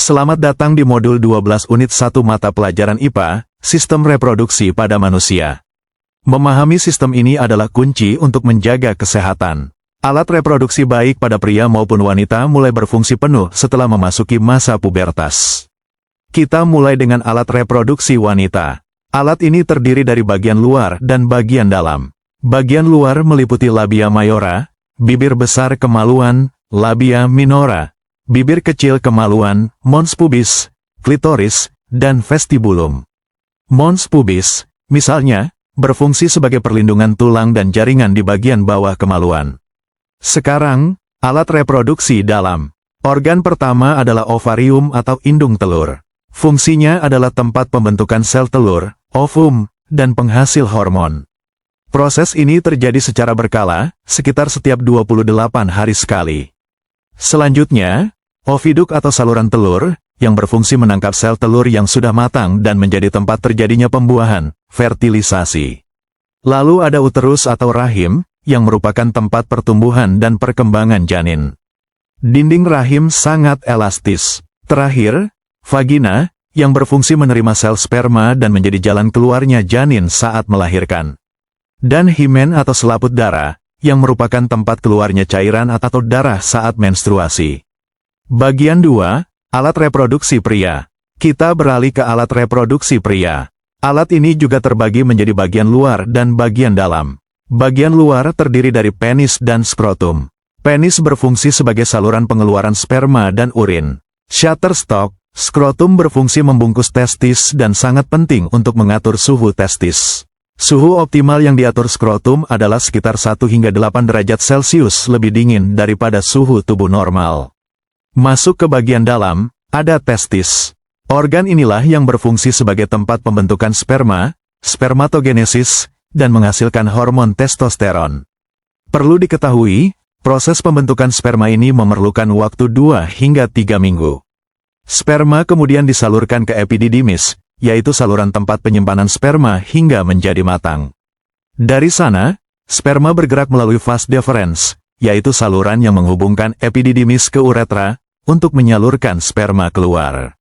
Selamat datang di modul 12 unit 1 mata pelajaran IPA, Sistem Reproduksi pada Manusia. Memahami sistem ini adalah kunci untuk menjaga kesehatan. Alat reproduksi baik pada pria maupun wanita mulai berfungsi penuh setelah memasuki masa pubertas. Kita mulai dengan alat reproduksi wanita. Alat ini terdiri dari bagian luar dan bagian dalam. Bagian luar meliputi labia mayora, bibir besar kemaluan, labia minora, bibir kecil kemaluan, mons pubis, klitoris, dan vestibulum. Mons pubis, misalnya, berfungsi sebagai perlindungan tulang dan jaringan di bagian bawah kemaluan. Sekarang, alat reproduksi dalam. Organ pertama adalah ovarium atau indung telur. Fungsinya adalah tempat pembentukan sel telur, ovum, dan penghasil hormon. Proses ini terjadi secara berkala, sekitar setiap 28 hari sekali. Selanjutnya, oviduk atau saluran telur, yang berfungsi menangkap sel telur yang sudah matang dan menjadi tempat terjadinya pembuahan, fertilisasi. Lalu ada uterus atau rahim, yang merupakan tempat pertumbuhan dan perkembangan janin. Dinding rahim sangat elastis. Terakhir, vagina, yang berfungsi menerima sel sperma dan menjadi jalan keluarnya janin saat melahirkan. Dan himen atau selaput darah, yang merupakan tempat keluarnya cairan atau darah saat menstruasi. Bagian 2, alat reproduksi pria. Kita beralih ke alat reproduksi pria. Alat ini juga terbagi menjadi bagian luar dan bagian dalam. Bagian luar terdiri dari penis dan skrotum. Penis berfungsi sebagai saluran pengeluaran sperma dan urin. Shutterstock, skrotum berfungsi membungkus testis dan sangat penting untuk mengatur suhu testis. Suhu optimal yang diatur skrotum adalah sekitar 1 hingga 8 derajat Celcius lebih dingin daripada suhu tubuh normal. Masuk ke bagian dalam, ada testis. Organ inilah yang berfungsi sebagai tempat pembentukan sperma, spermatogenesis, dan menghasilkan hormon testosteron. Perlu diketahui, proses pembentukan sperma ini memerlukan waktu 2 hingga 3 minggu. Sperma kemudian disalurkan ke epididymis, yaitu saluran tempat penyimpanan sperma hingga menjadi matang. Dari sana, sperma bergerak melalui vas deferens, yaitu saluran yang menghubungkan epididymis ke uretra, untuk menyalurkan sperma keluar.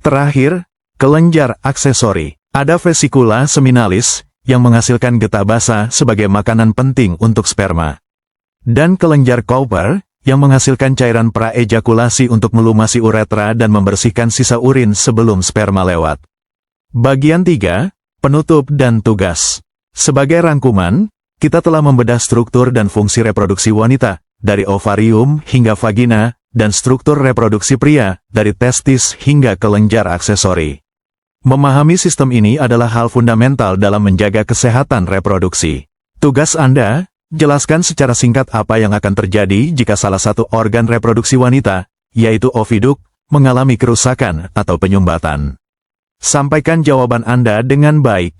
Terakhir, kelenjar aksesori. Ada vesikula seminalis, yang menghasilkan getah basa sebagai makanan penting untuk sperma. Dan kelenjar Cowper, yang menghasilkan cairan praejakulasi untuk melumasi uretra dan membersihkan sisa urin sebelum sperma lewat. Bagian 3, penutup dan tugas. Sebagai rangkuman, kita telah membedah struktur dan fungsi reproduksi wanita, dari ovarium hingga vagina, dan struktur reproduksi pria, dari testis hingga kelenjar aksesori. Memahami sistem ini adalah hal fundamental dalam menjaga kesehatan reproduksi. Tugas Anda, jelaskan secara singkat apa yang akan terjadi jika salah satu organ reproduksi wanita, yaitu oviduk, mengalami kerusakan atau penyumbatan. Sampaikan jawaban Anda dengan baik.